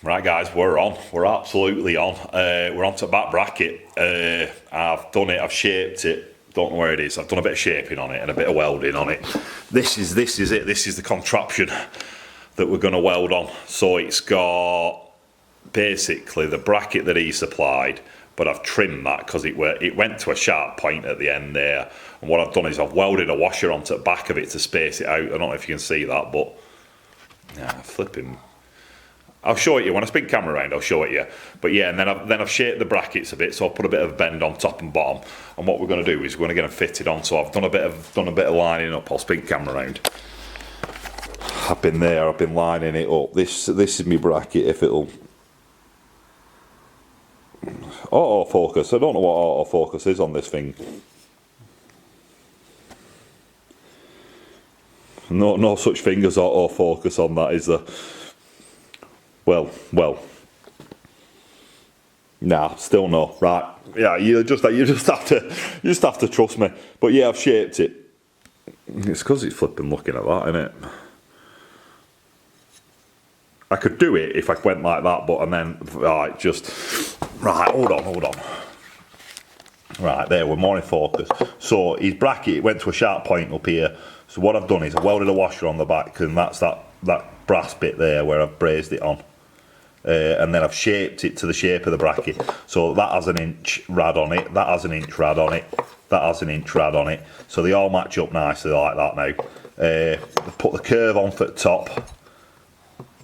Right guys, we're on. We're absolutely on. We're on to the back bracket. I've done it, I've shaped it. Don't know where it is. I've done a bit of shaping on it and a bit of welding on it. This is it. This is the contraption that we're going to weld on. So it's got basically the bracket that he supplied, but I've trimmed that because it went to a sharp point at the end there. And what I've done is I've welded a washer onto the back of it to space it out. I don't know if you can see that, but yeah, flipping. I'll show it you when I spin camera around. I'll show it you. But yeah, and then I've shaped the brackets a bit, so I'll put a bit of bend on top and bottom. And what we're going to do is we're going to get them fitted on. So I've done a bit of lining up. I'll spin camera around. I've been there. I've been lining it up. This is my bracket. If it'll autofocus. I don't know what autofocus is on this thing. No such thing as autofocus on that, is there? Well. Nah, still no. Right. Yeah, you just have to trust me. But yeah, I've shaped it. It's because it's flipping looking at that, isn't it? I could do it if I went like that, but and then right, hold on. Right, there, we're more in focus. So his bracket went to a sharp point up here. So what I've done is I welded a washer on the back, and that's that brass bit there where I've brazed it on. And then I've shaped it to the shape of the bracket. So that has an inch rad on it, that has an inch rad on it, that has an inch rad on it. So they all match up nicely like that now. Put the curve on for the top,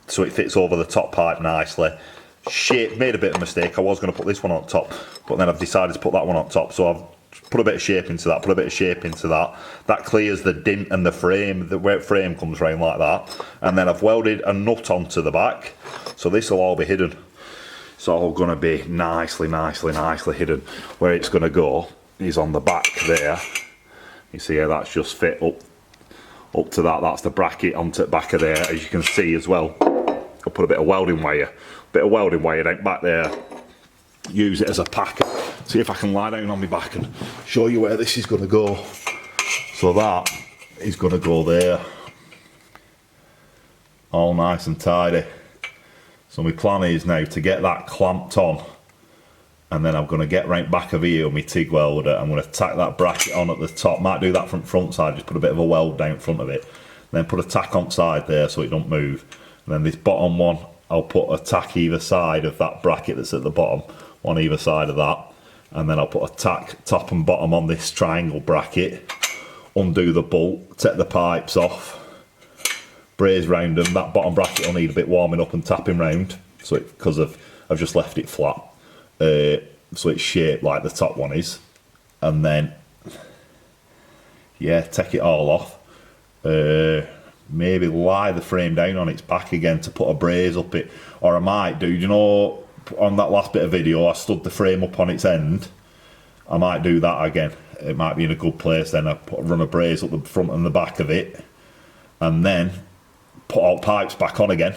so it fits over the top pipe nicely. Made a bit of a mistake. I was going to put this one on top, but then I've decided to put that one on top. So I've put a bit of shape into that, put a bit of shape into that. That clears the dint and the frame, the way frame comes round like that. And then I've welded a nut onto the back. So this will all be hidden. It's all going to be nicely hidden. Where it's going to go is on the back there. You see how that's just fit up to that. That's the bracket onto the back of there, as you can see as well. I'll put a bit of welding wire. Down back there. Use it as a pack. See if I can lie down on my back and show you where this is going to go. So that is going to go there. All nice and tidy. So my plan is now to get that clamped on, and then I'm going to get right back of here with my TIG welder. I'm going to tack that bracket on at the top. Might do that from front side, just put a bit of a weld down in front of it. Then put a tack on side there so it don't move. And then this bottom one, I'll put a tack either side of that bracket that's at the bottom, on either side of that. And then I'll put a tack top and bottom on this triangle bracket, undo the bolt, take the pipes off, braze round them. That bottom bracket will need a bit warming up and tapping round, so because I've just left it flat, so it's shaped like the top one is. And then yeah, take it all off. Maybe lie the frame down on its back again to put a braze up it, or I might do, you know, on that last bit of video I stood the frame up on its end. I might do that again. It might be in a good place. Then I run a braze up the front and the back of it, and then put all pipes back on again,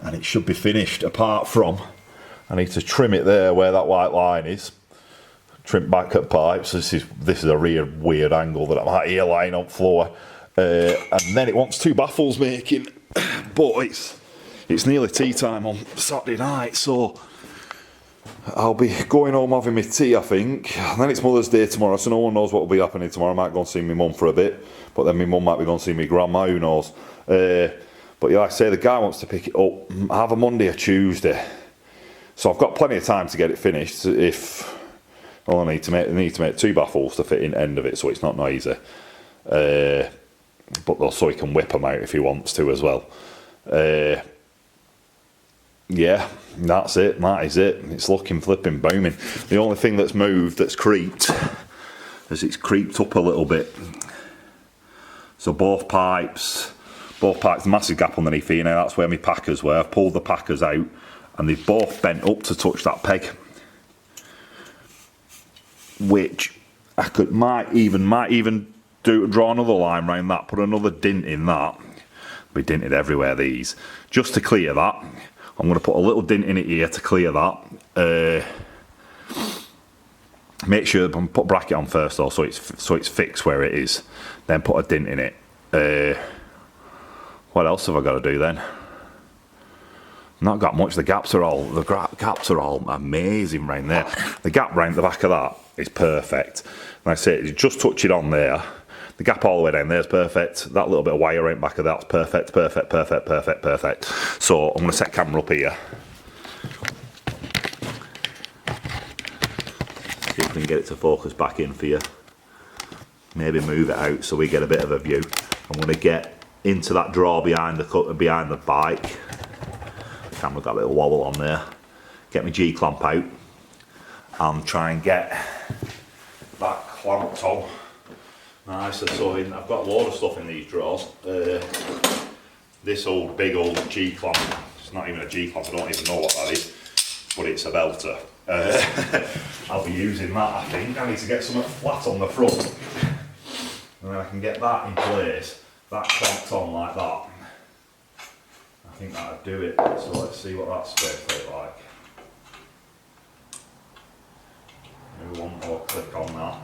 and it should be finished. Apart from I need to trim it there where that white line is, trim back at pipes. This is a real weird angle that I might here lying on floor. And then it wants two baffles making, but it's nearly tea time on Saturday night, so I'll be going home having my tea, I think. And then it's Mother's Day tomorrow, so no one knows what will be happening tomorrow. I might go and see my mum for a bit, but then my mum might be going to see my grandma, who knows. But yeah, like I say, the guy wants to pick it up either Monday or Tuesday, so I've got plenty of time to get it finished. I need to make two baffles to fit in the end of it, so it's not noisy. But also he can whip them out if he wants to as well. Yeah, that's it. That is it. It's looking flipping booming. The only thing that's moved, that's creeped, is it's creeped up a little bit. So both pipes, massive gap underneath here now. That's where my packers were. I've pulled the packers out, and they've both bent up to touch that peg, which I might even draw another line around that, put another dint in that. Be dinted everywhere, these. Just to clear that, I'm going to put a little dint in it here to clear that. Make sure, put a bracket on first though, so it's fixed where it is. Then put a dint in it. What else have I got to do then? Not got much. The gaps are all amazing round there. The gap round the back of that is perfect. And I say, you just touch it on there. The gap all the way down there is perfect. That little bit of wire around back of that's perfect, perfect, perfect, perfect, perfect. So I'm going to set camera up here. See if we can get it to focus back in for you. Maybe move it out so we get a bit of a view. I'm going to get into that drawer behind the bike. The camera got a little wobble on there. Get my G-clamp out and try and get that clamped on. Nice. So I've got a load of stuff in these drawers. This big old G-clamp. It's not even a G-clamp. I don't even know what that is, but it's a belter. I'll be using that. I think I need to get something flat on the front, and then I can get that in place. That clamped on like that. I think that'd do it. So let's see what that space looks like. Maybe one more click on that.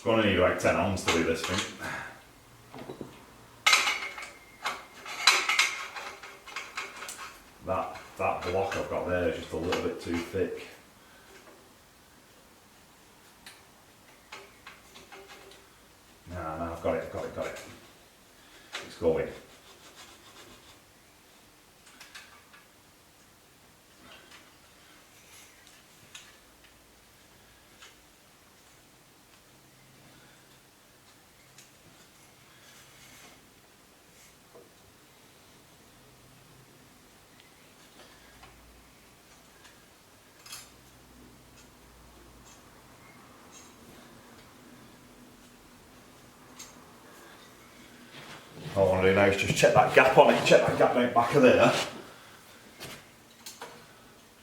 Going to need like 10 arms to do this thing. That block I've got there is just a little bit too thick. No, I've got it. It's going. All I want to do now is just check that gap on it, check that gap down back of there.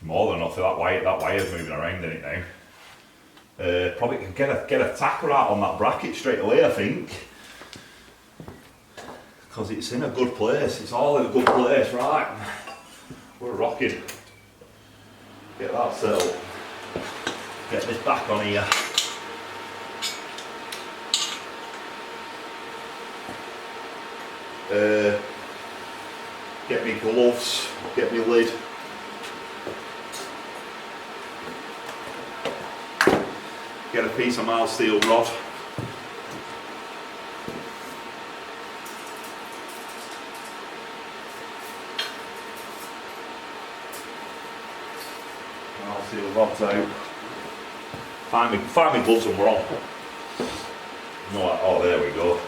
More than enough for that wire's moving around in it now. Probably can get a tacker out on that bracket straight away, I think. Because it's in a good place, it's all in a good place, right? We're rocking. Get that set up. Get this back on here. Get me gloves, get me lid. Get a piece of mild steel rod. Mild steel rods out. Find me gloves and we're on. No, oh, there we go.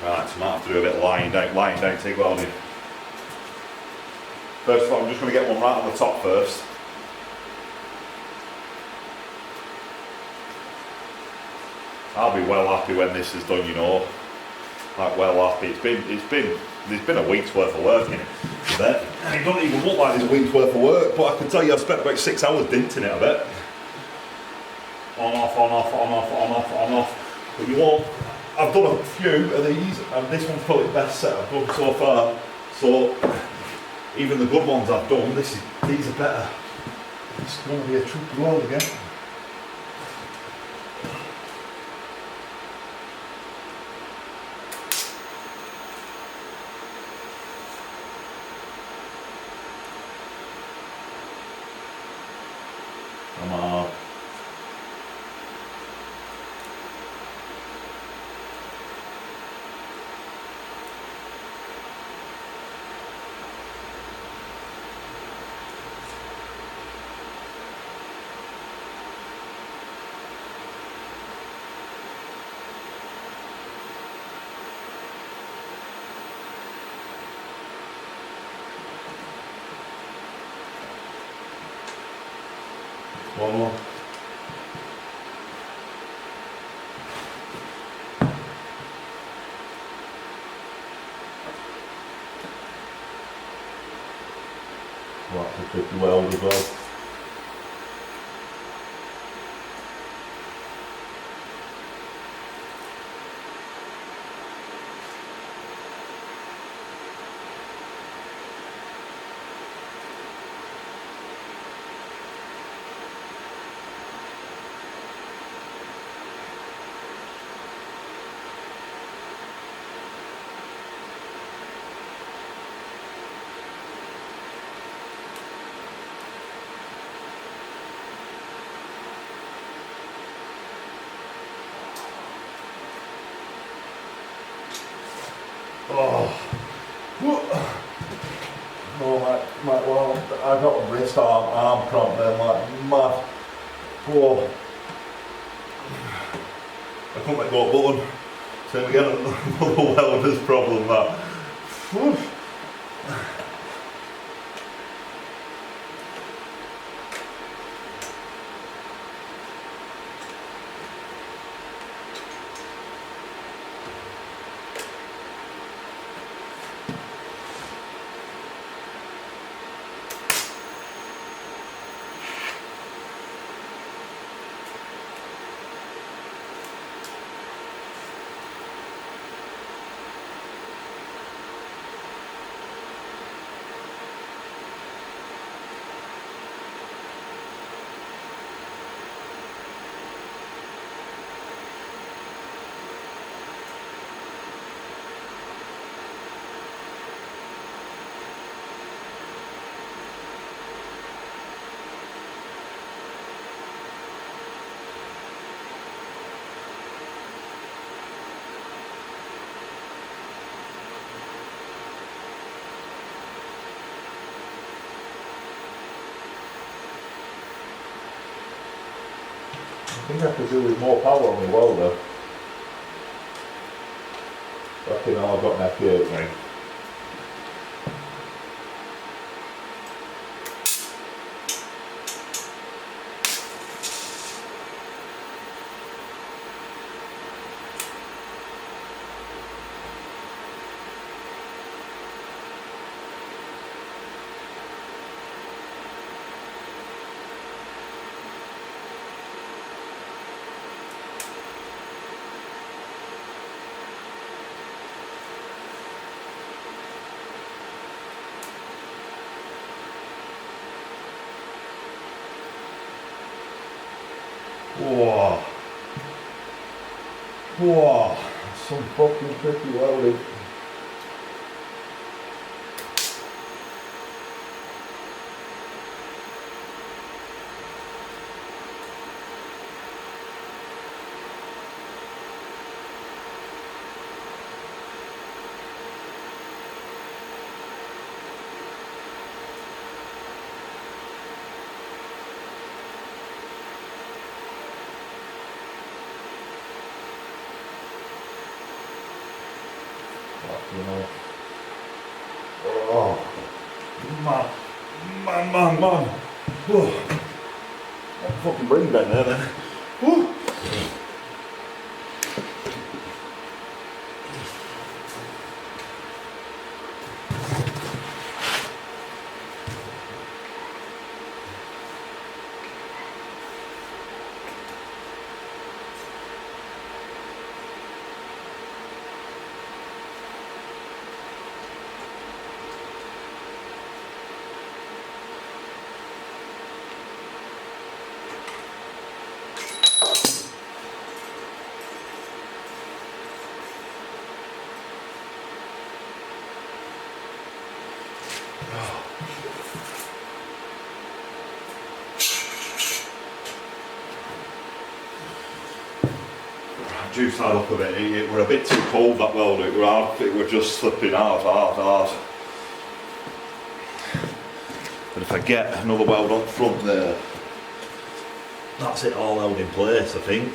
Right, so I might have to do a bit of lying down, TIG welding. First of all, I'm just going to get one right on the top first. I'll be well happy when this is done, you know. Like well happy. There's been a week's worth of work in it. And it doesn't even look like there's a week's worth of work, but I can tell you I've spent about 6 hours dinting it a bit. On, off, on, off, on, off, on, off, on, off. But you won't. I've done a few of these, and this one's probably the best set I've done so far. So even the good ones I've done, these are better. It's going to be a tricky weld again. Come on. One more. Well, that's a tricky weld as well. Oh. Oh well, I got a wrist arm cramp there, like mad. Whoa. I couldn't let go of the button. So again, another welder's problem that. Whew. I think I could do with more power on my welder. Fucking hell, I've got neck ache, mate. Whoa. Whoa. Some fucking tricky welding. You know. Oh, man. Whoa. What fucking bring down there then? Whew. Juice that up a bit. It were a bit too cold, that welder. It were hard. It were just slipping hard. But if I get another weld on front there, that's it all held in place, I think.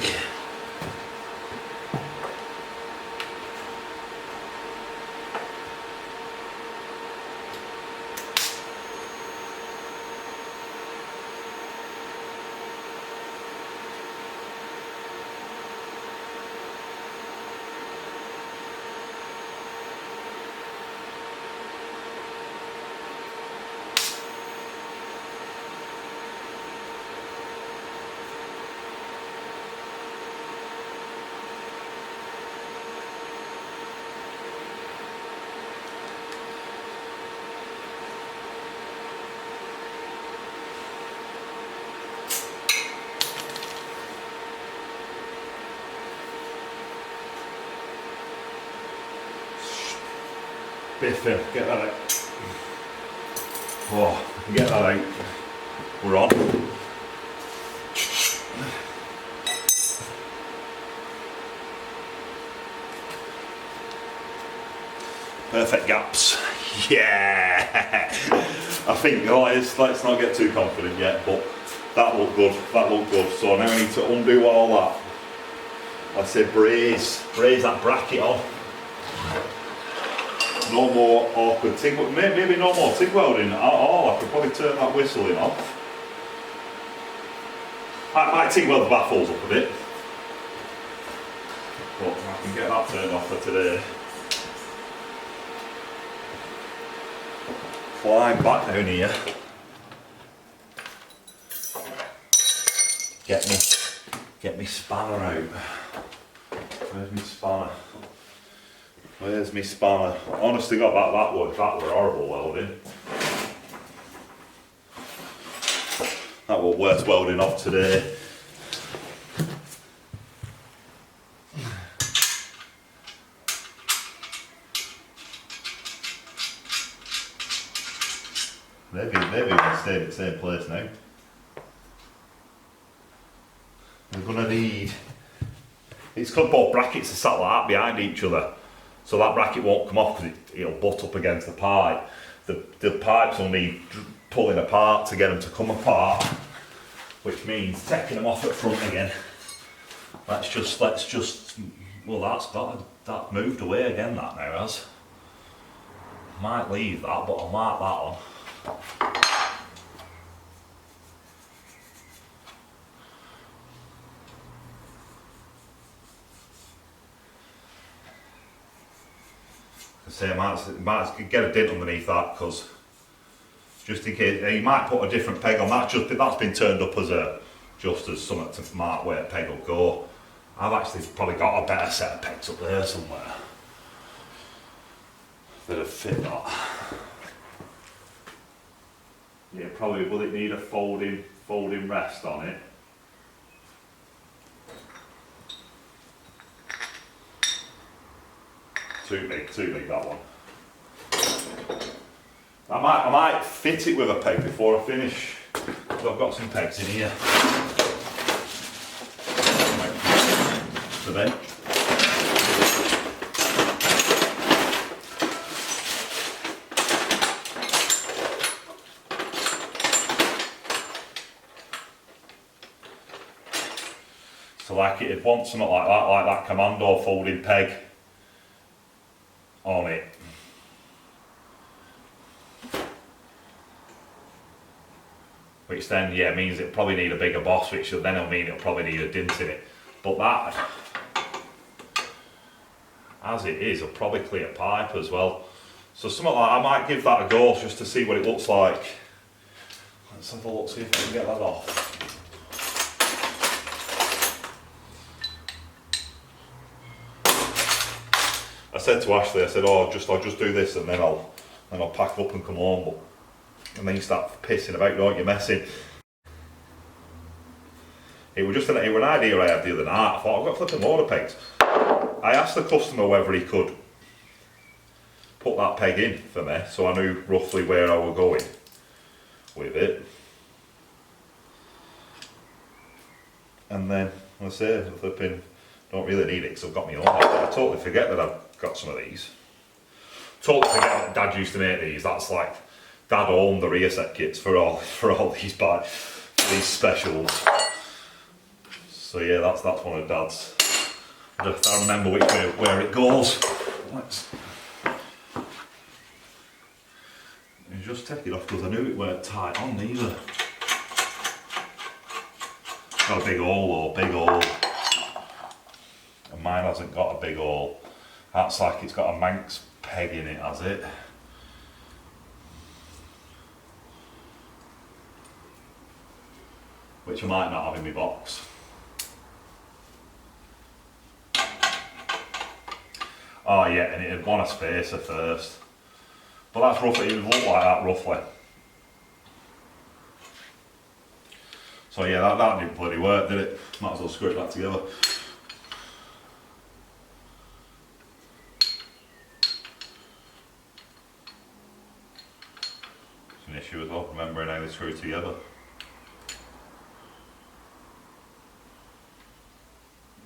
Biffing, get that out. Oh, get that out. We're on. Perfect gaps. Yeah! I think, let's not get too confident yet, but that looked good, that looked good. So now we need to undo all that. I said braze that bracket off. No more awkward TIG, maybe no more TIG welding at all. I could probably turn that whistling off. I might TIG weld the baffles up a bit, but I can get that turned off for today. Climb back down here. Get me spanner out. Where's my spanner? Where's my spanner? Honestly, God, that were horrible welding. That were worst welding off today. Maybe we'll stay at the same place now. We're gonna need. It's got both brackets are sat like that behind each other, so that bracket won't come off because it'll butt up against the pipe. The pipes will need pulling apart to get them to come apart, which means taking them off at front again. Let's just. Well, that's moved away again. That now has. Might leave that, but I'll mark that on. I might get a dent underneath that, because just in case you might put a different peg on that. That's been turned up as just as something to mark where a peg will go. I've actually probably got a better set of pegs up there somewhere that'll fit that. Yeah, probably will it need a folding rest on it? Too big that one. I might fit it with a peg before I finish. So I've got some pegs in here. So then. So like it'd want something like that commando folding peg on it. Which then, yeah, means it'll probably need a bigger boss, which then will mean it'll probably need a dint in it. But that, as it is, will probably clear pipe as well. So something like I might give that a go just to see what it looks like. Let's have a look, see if I can get that off. I said to Ashley, I said, I'll just do this and then I'll pack up and come home. And then you start pissing about, don't you, messing. It was an idea I had the other night. I thought, I've got flipping load of pegs. I asked the customer whether he could put that peg in for me, so I knew roughly where I was going with it. And then I say, flipping, don't really need it because I've got my own. I totally forget that I've got some of these. Totally forget that Dad used to make these. That's like Dad owned the rear set kits for all these specials. So yeah, that's one of Dad's. I remember which way where it goes. Let's just take it off because I knew it weren't tight on either. Got a big hole though, big hole. And mine hasn't got a big hole. That's like it's got a Manx peg in it, has it? Which I might not have in my box. Oh yeah, and it'd want a spacer first. But that's roughly, it would look like that roughly. So yeah, that didn't bloody work, did it? Might as well screw it back together. It's an issue as well, remembering how they screw together.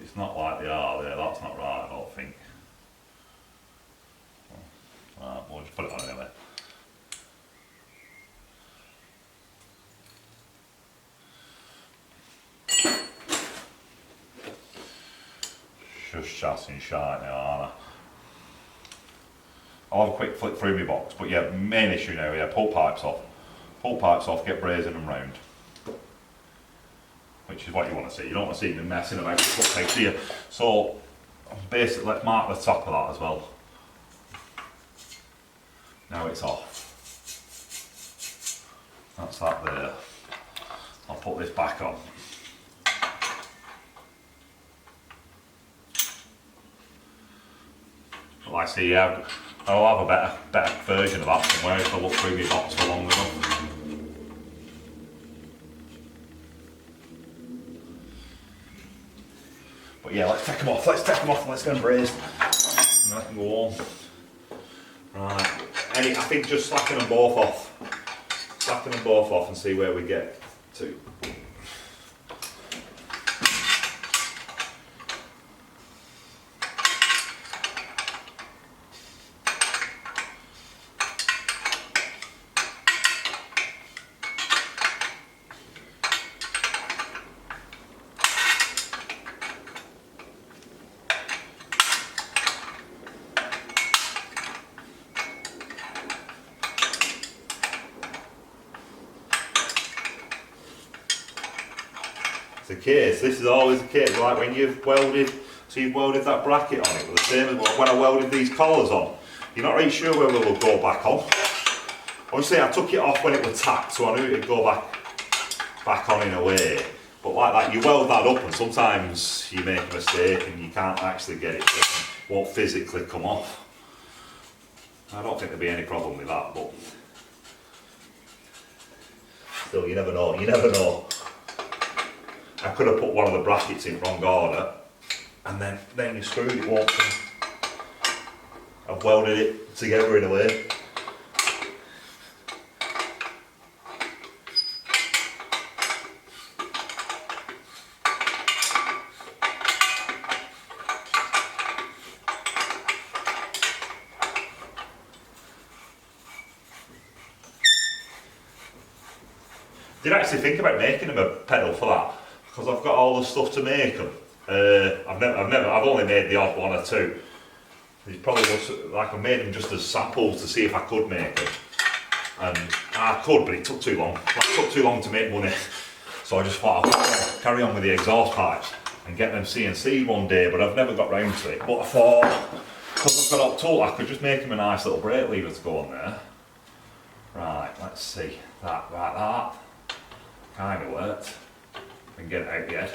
It's not like they are there, that's not right, I don't think. just put it on anyway. Just chassis shite now, aren't I? I'll have a quick flick through my box, but yeah, main issue now, yeah, pull pipes off. Pull pipes off, get brazing them round. Which is what you want to see. You don't want to see them messing about with foot pegs, do you? So, basically, let's mark the top of that as well. Now it's off. That's that there. I'll put this back on. Like I say, yeah, I'll have a better version of that somewhere if I look through my box for long enough. But yeah, let's take them off. Let's take them off and let's go and braze. And then I can go home. Right. I think just slacken them both off. Slacken them both off and see where we get to. The case, this is always the case, like when you've welded, so you've welded that bracket on it, but the same as when I welded these collars on, you're not really sure whether it will go back on. Obviously I took it off when it was tacked, so I knew it would go back on in a way, but like that, you weld that up and sometimes you make a mistake and you can't actually get it, it won't physically come off. I don't think there'll be any problem with that, but still, you never know, you never know. I could have put one of the brackets in wrong order and then you screwed it, won't you? I've welded it together in a way. Did actually think about making them a pedal for that. Because I've got all the stuff to make them. I've only made the odd one or two. It probably was like I made them just as samples to see if I could make them. And I could, but it took too long. It took too long to make money. So I just thought I'd carry on with the exhaust pipes and get them CNC'd one day, but I've never got round to it. But I thought, because I've got up tool, I could just make them a nice little brake lever to go on there. Right, let's see. That, like that. Kind of worked. And get it out yet.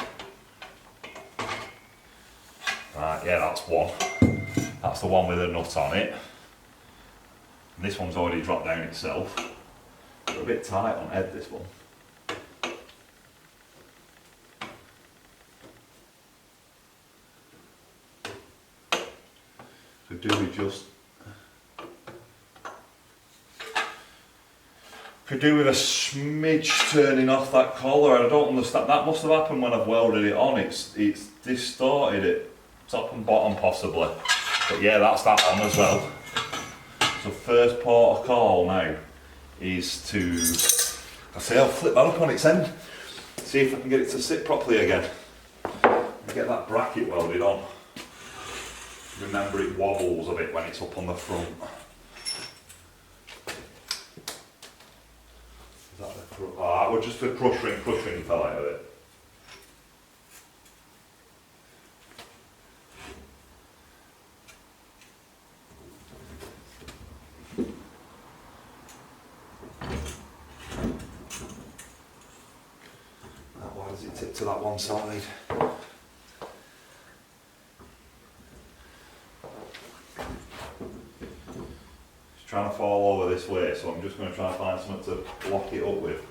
Right, yeah, that's one. That's the one with a nut on it. And this one's already dropped down itself. They're a bit tight on head, this one. Could do with just could do with a smidge turning off that collar. I don't understand. That must have happened when I've welded it on. It's distorted it, top and bottom possibly. But yeah, that's that on as well. So first port of call now is to, I'll flip that up on its end. See if I can get it to sit properly again. And get that bracket welded on. Remember, it wobbles a bit when it's up on the front. That was just a crush ring fell out of it. Why does it tip to that one side? It's trying to fall over this way, so I'm just going to try and find something to lock it up with.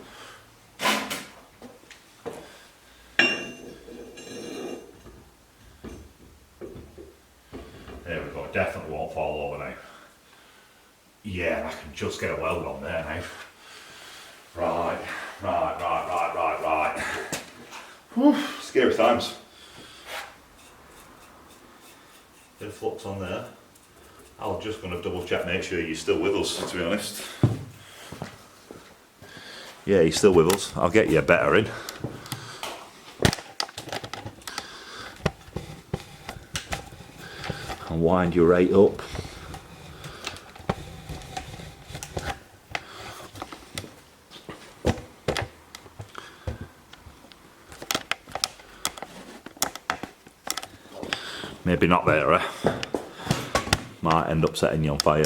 There we go, it definitely won't fall over now. Yeah, I can just get a weld on there now. Right. Whew, scary times. Bit of flux on there. I'm just going to double check, make sure you're still with us, to be honest. Yeah, he's still with us. I'll get you a better in. And wind you right up. Maybe not there, eh? Might end up setting you on fire.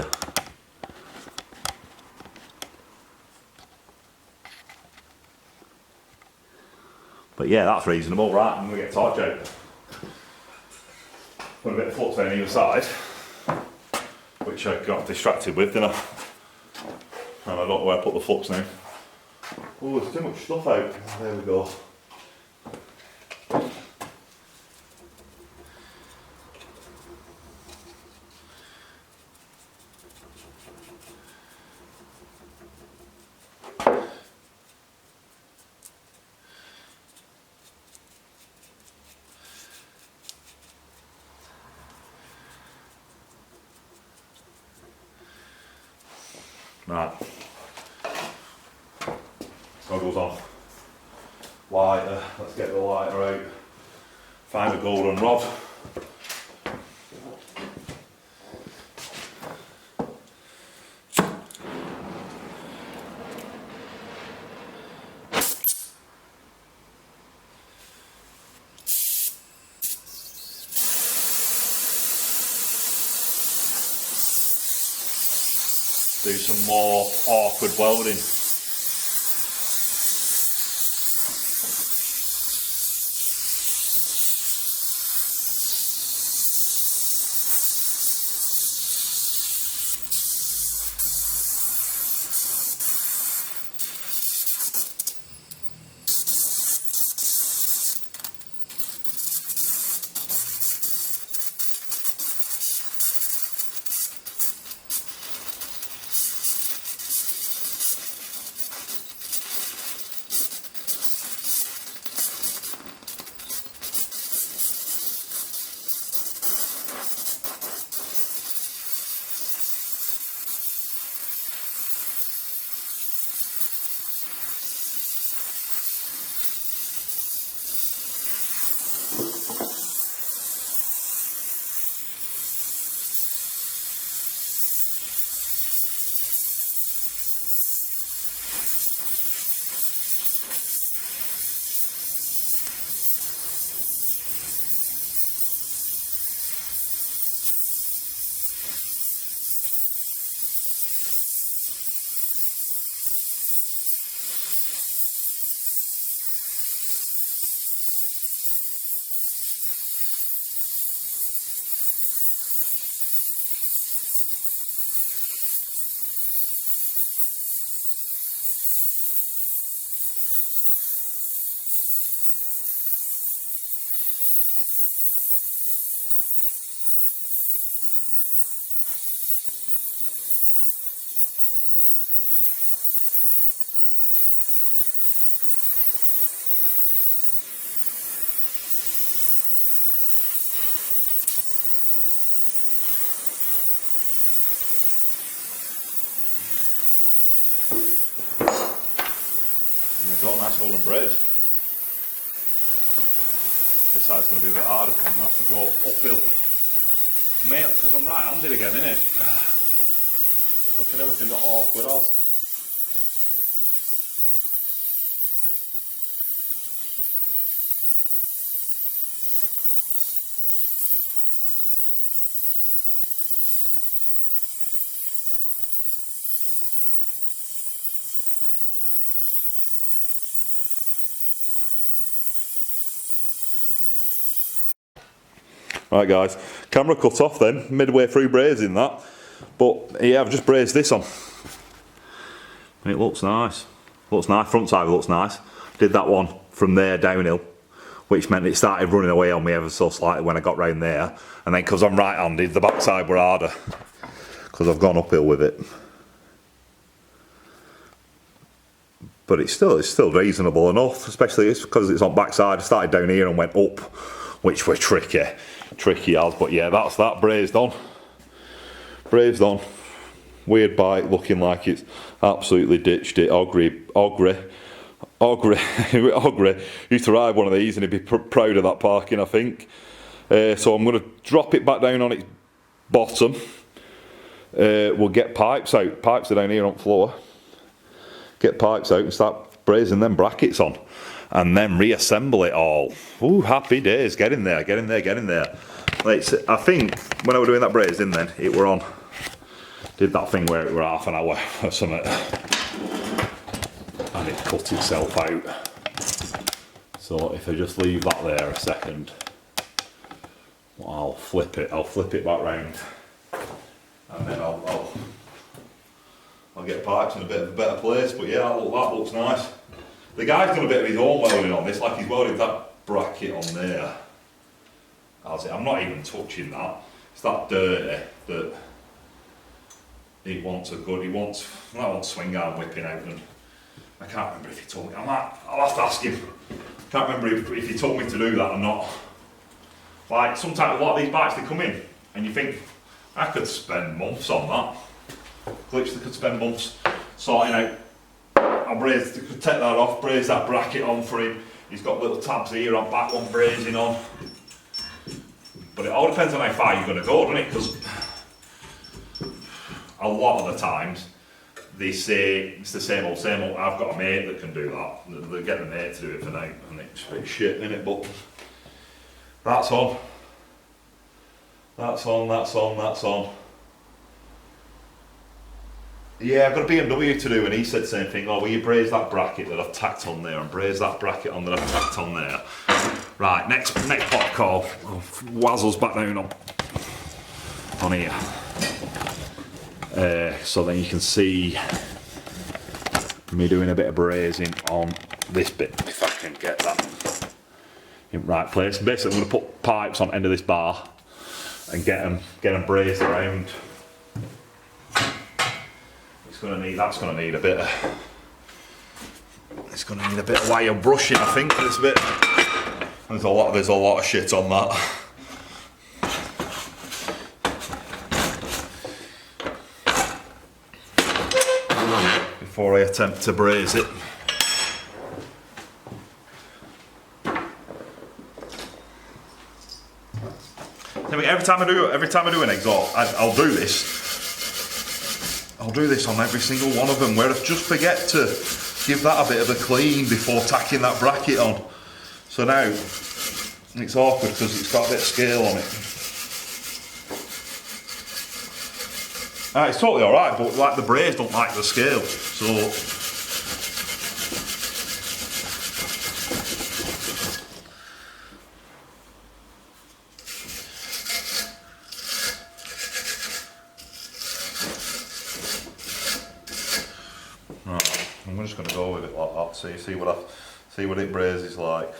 But yeah, that's reasonable, right? I'm gonna get torch out. Put a bit of flux on either side, which I got distracted with, didn't I? And I don't know where I put the flux now. Oh, there's too much stuff out. There we go. Right, goggles on, lighter, let's get the lighter out, find a golden rod. Do some more awkward welding. Got a nice golden braze. This side's going to be a bit harder because I'm going to have to go uphill. Mate, because I'm right-handed again, innit? Looking everything got awkward as. Right guys, camera cut off then, midway through brazing that. But yeah, I've just brazed this on. It looks nice. Looks nice, front side looks nice. Did that one from there downhill, which meant it started running away on me ever so slightly when I got round there. And then because I'm right-handed, the backside were harder, because I've gone uphill with it. But it's still reasonable enough, especially because it's on backside. I started down here and went up, which were tricky as. But yeah, that's that brazed on. brazed on. Weird bike, looking like it's absolutely ditched it. Ogre used to ride one of these and he'd be proud of that parking, I think. So I'm going to drop it back down on its bottom. We'll get pipes out. Pipes are down here on the floor. Get pipes out and start brazing them brackets on. And then reassemble it all. Ooh, happy days. Get in there, get in there, get in there. I think when I was doing that brazing then, it were on. Did that thing where it were half an hour or something. And it cut itself out. So if I just leave that there a second, I'll flip it back round. And then I'll get pipes in a bit of a better place. But yeah, that looks nice. The guy's done a bit of his own welding on this, like he's welded that bracket on there. I'm not even touching that. It's that dirty that he wants swing arm whipping out, and I can't remember if he told me. I'll have to ask him. Can't remember if he told me to do that or not. Like sometimes a lot of these bikes they come in and you think, I could spend months on that. Literally could spend months sorting out. Could take that off, braze that bracket on for him. He's got little tabs here on back one brazing on. But it all depends on how far you're going to go, doesn't it? Because a lot of the times they say it's the same old. I've got a mate that can do that. They get the mate to do it for now, and it's a bit shit, isn't it? But that's on. That's on. Yeah, I've got a BMW to do, and he said the same thing. Oh, will you braze that bracket that I've tacked on there, and braze that bracket on that I've tacked on there. Right, next pot call. Wazzles back down on here. So then you can see me doing a bit of brazing on this bit, if I can get that in the right place. Basically, I'm going to put pipes on the end of this bar and get them brazed around. That's going to need a bit of. It's going to need a bit of wire brushing, I think, for this bit. There's a lot of shit on that. Before I attempt to braze it. Every time I do an exhaust, I'll do this. I'll do this on every single one of them, where I just forget to give that a bit of a clean before tacking that bracket on. So now it's awkward because it's got a bit of scale on it. It's totally alright, but like the braze don't like the scale, so I'm just going to go with it like that. See what it brazes like.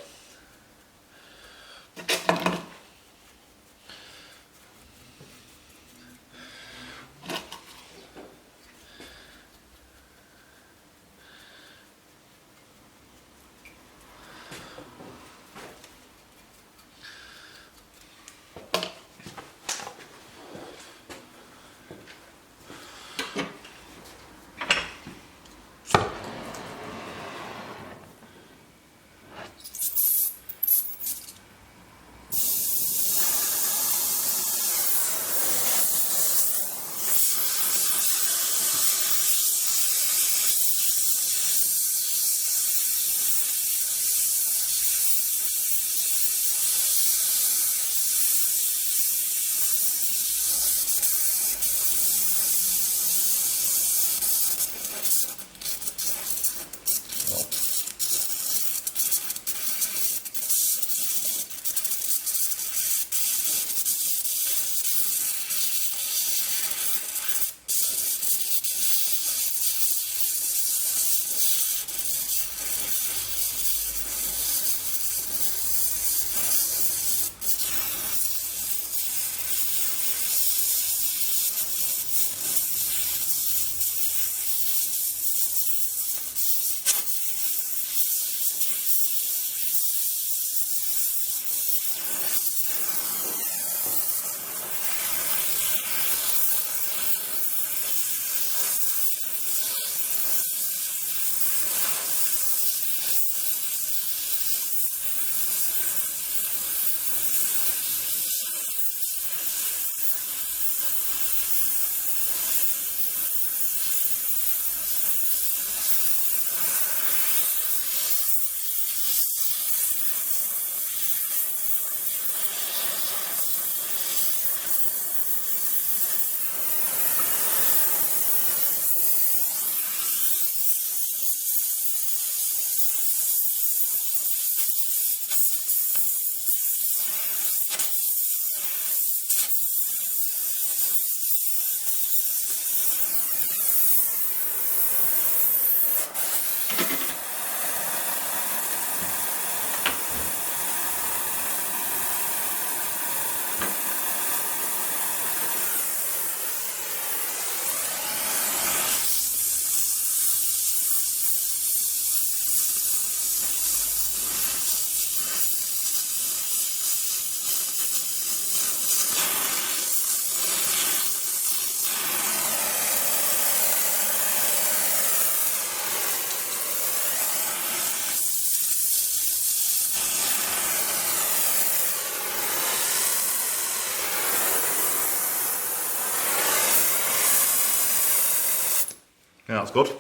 Yeah, that's good.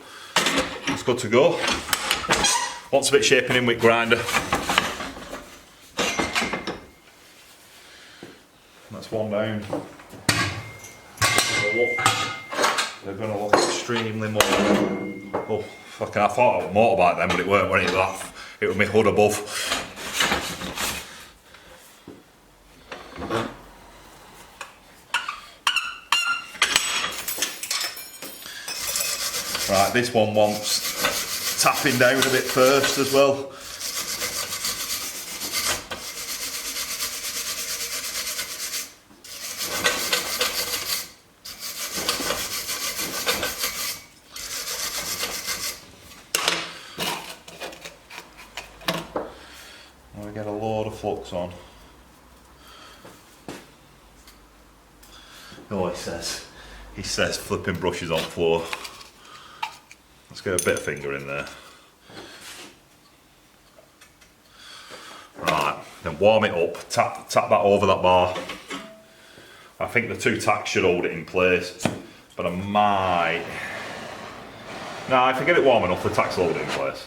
That's good to go. Wants a bit shaping in with grinder. That's one down. They're going to look extremely more. Oh, fucking! I thought it was a motorbike then, but it weren't. When it was, it was my hood above. Right, this one wants tapping down a bit first as well. And we get a load of flux on. Oh, he says flipping brushes on floor. Let's get a bit of finger in there. Right, then warm it up, tap that over that bar. I think the two tacks should hold it in place, but I might... Nah, if I get it warm enough, the tacks will hold it in place.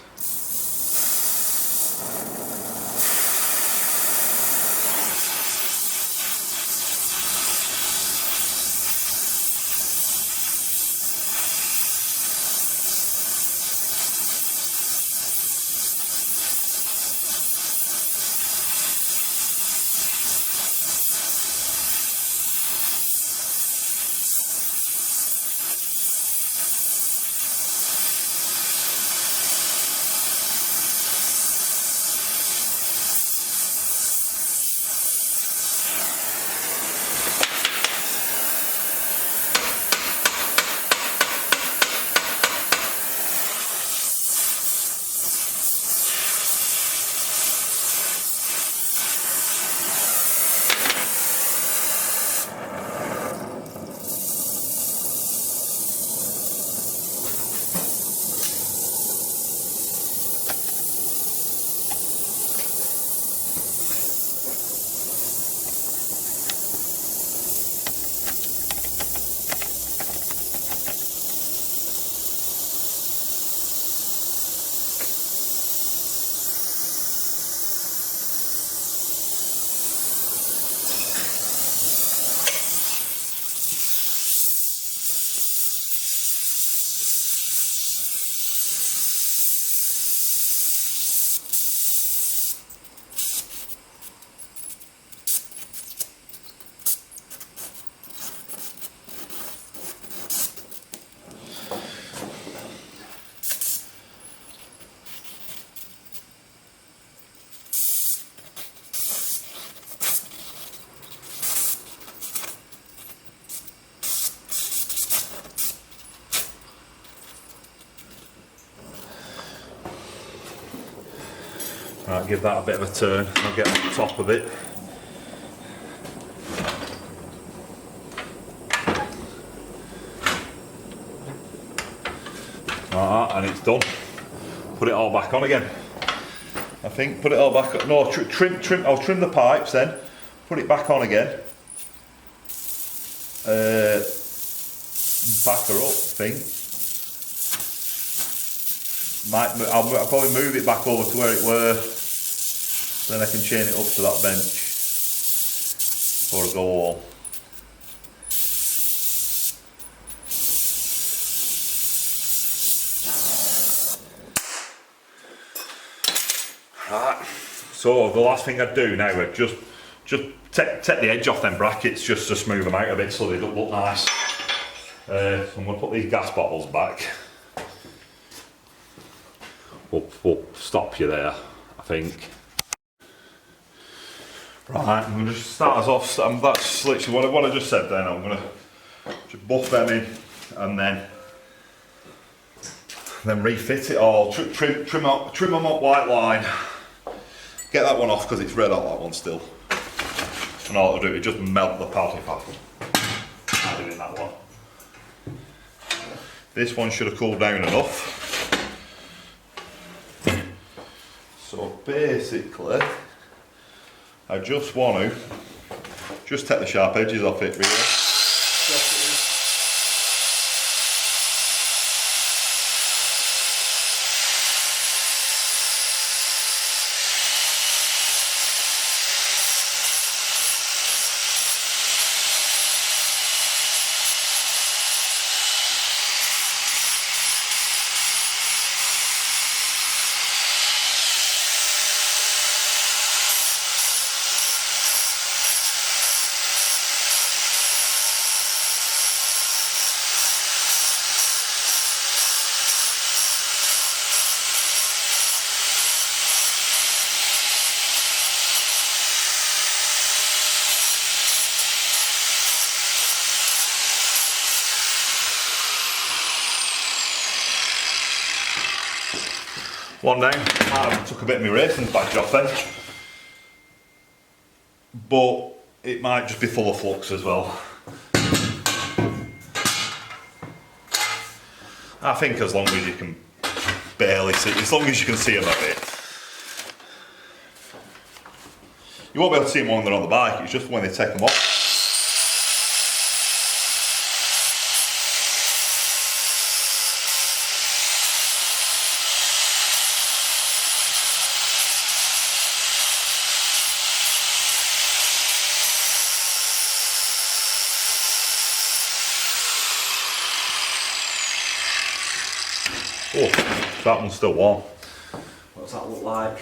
Right, give that a bit of a turn, I'll get on the top of it. Like that, and it's done. Put it all back on again. I think, put it all back on, no, I'll trim the pipes then, put it back on again. Back her up, I think. I'll probably move it back over to where it were, then I can chain it up to that bench before I go all. Right, so the last thing I'd do now is just take the edge off them brackets just to smooth them out a bit so they don't look nice. So I'm going to put these gas bottles back. We'll stop you there, I think. Right, I'm going to just start us off. That's literally what I just said then. I'm going to just buff them in and then refit it all. Trim them up white line. Get that one off because it's red on that one still. And all it'll do is just melt the pad if I add it in that one. This one should have cooled down enough. So basically, I just want to just take the sharp edges off it really. One down. I took a bit of my Raysons badge off then. But it might just be full of flux as well. I think as long as you can barely see, as long as you can see them a bit. You won't be able to see them when they're on the bike, it's just when they take them off. Oh, that one's still warm. What's that look like?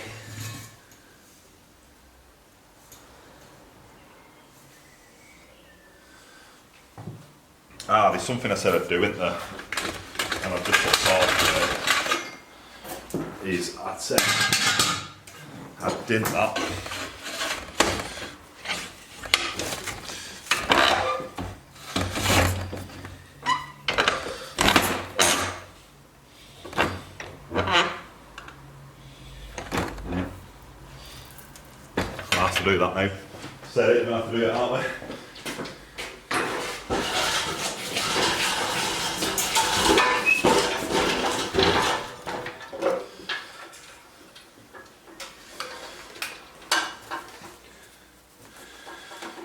Ah, there's something I said I'd do, isn't there? And I've just put salt in it. Is I'd say I'd dint that. Do that now. Said it, we're going to have to do it, aren't we?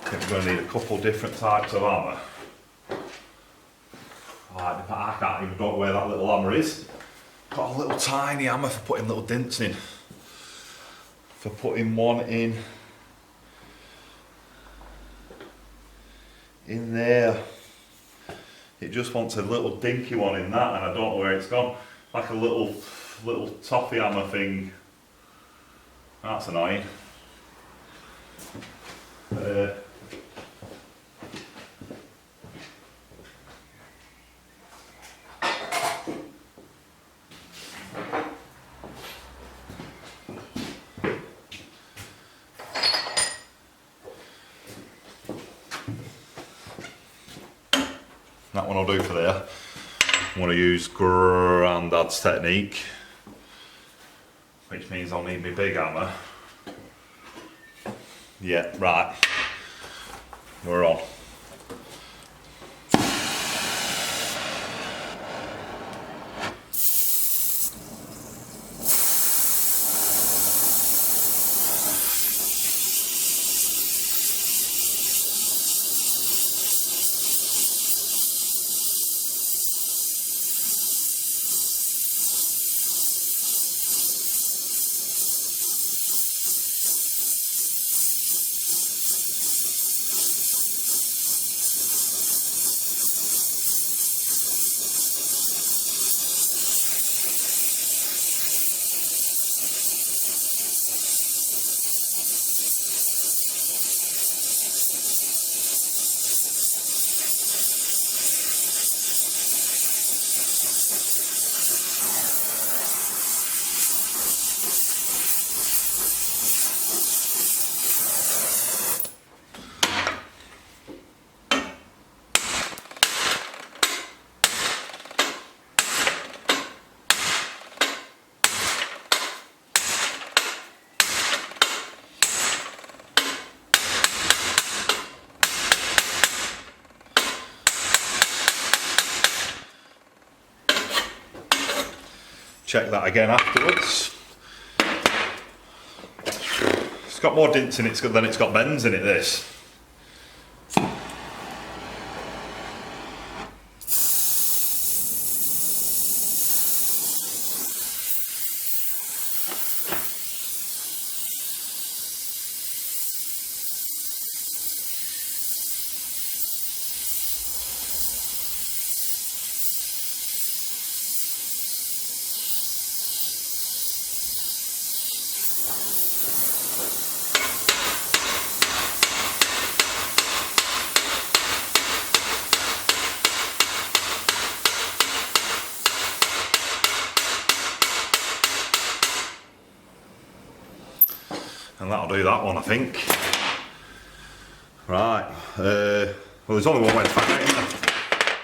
I think we're going to need a couple different types of hammer. I can't even know where that little hammer is. Got a little tiny hammer for putting little dints in. For putting one in there. It just wants a little dinky one in that, and I don't know where it's gone. Like a little toffee hammer thing. That's annoying. That one I'll do for there. I'm going to use Grandad's technique, which means I'll need my big hammer. Yeah, right. We're on. Check that again afterwards. It's got more dints in it than it's got bends in it, this. And that'll do that one, I think. Right, well there's only one way to find out, isn't there?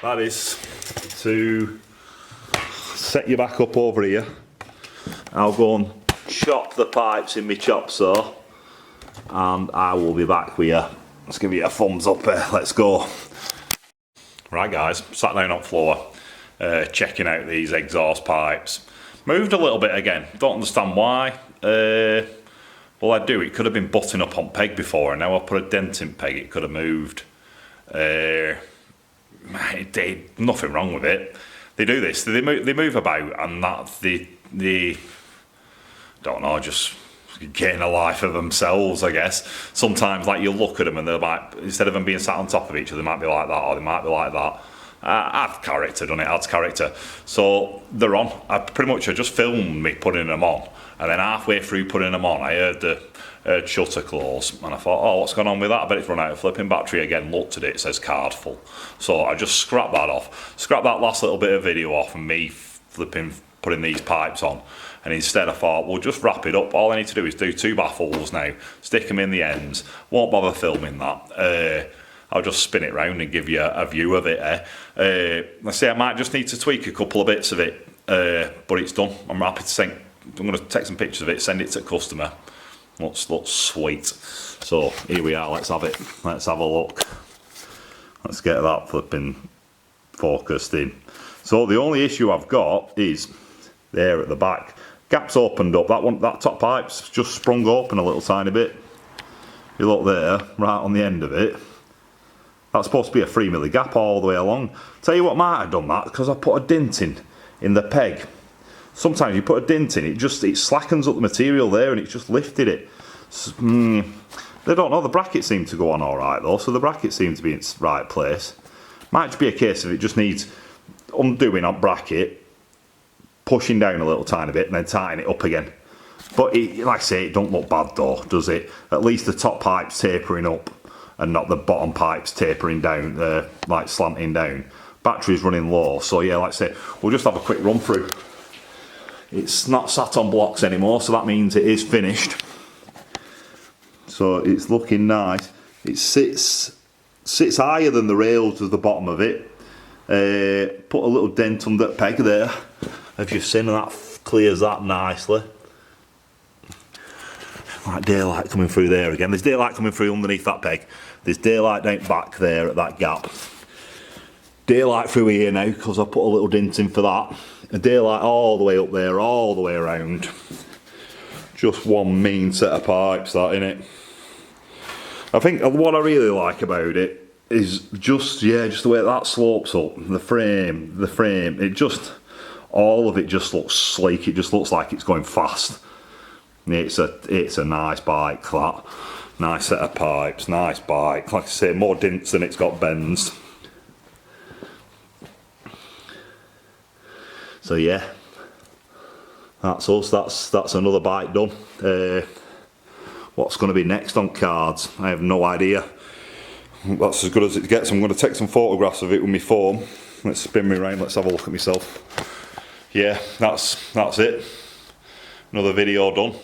That is to set you back up over here I'll go and chop the pipes in my chop saw, and I will be back with you. Let's give you a thumbs up here. Let's go. Right guys, sat down on the floor, checking out these exhaust pipes. Moved a little bit again, don't understand why. Well, I do, it could have been butting up on peg before, and now I put a dent in peg, it could have moved. Nothing wrong with it. They do this, they move about, and that they don't know, just getting a life of themselves, I guess. Sometimes, like, you look at them and they're like, instead of them being sat on top of each other, they might be like that, or they might be like that. Adds character, doesn't it? Adds character. So they're on. I just filmed me putting them on, and then halfway through putting them on, I heard the shutter close, and I thought, oh, what's going on with that? I bet it's run out of flipping battery again. Looked at it, it says card full. So I just scrapped that off. Scrapped that last little bit of video off, and me putting these pipes on. And instead I thought, we'll just wrap it up. All I need to do is do 2 baffles now, stick them in the ends. Won't bother filming that. I'll just spin it round and give you a view of it. Let's say I might just need to tweak a couple of bits of it, but it's done. I'm happy to send. I'm going to take some pictures of it, send it to the customer. Looks sweet. So here we are. Let's have it. Let's have a look. Let's get that flipping focused in. So the only issue I've got is there at the back. Gap's opened up. That top pipe's just sprung open a little tiny bit. You look there, right on the end of it. That's supposed to be a 3mm gap all the way along. Tell you what might have done that, because I put a dent in the peg. Sometimes you put a dent in, it slackens up the material there, and it's just lifted it. They don't know, the brackets seem to go on alright though, so the brackets seem to be in its right place. Might just be a case of it just needs undoing that bracket, pushing down a little tiny bit, and then tightening it up again. But like I say, it don't look bad though, does it? At least the top pipe's tapering up, and not the bottom pipes tapering down, like slanting down. Battery's running low, so yeah, like I say, we'll just have a quick run through. It's not sat on blocks anymore, so that means it is finished. So it's looking nice. It sits higher than the rails of the bottom of it. Put a little dent under the peg there. Have you seen that? Clears that nicely. Like daylight coming through there again. There's daylight coming through underneath that peg. There's daylight down back there at that gap. Daylight through here now, because I put a little dent in for that. And daylight all the way up there, all the way around. Just one mean set of pipes, that, innit? I think what I really like about it is just the way that slopes up. The frame, it just, all of it just looks sleek. It just looks like it's going fast. It's a nice bike, that. Nice set of pipes, nice bike. Like I say, more dents than it's got bends. So yeah, that's us. That's another bike done. What's going to be next on cards? I have no idea. That's as good as it gets. I'm going to take some photographs of it with my phone. Let's spin me around. Let's have a look at myself. Yeah, that's it. Another video done.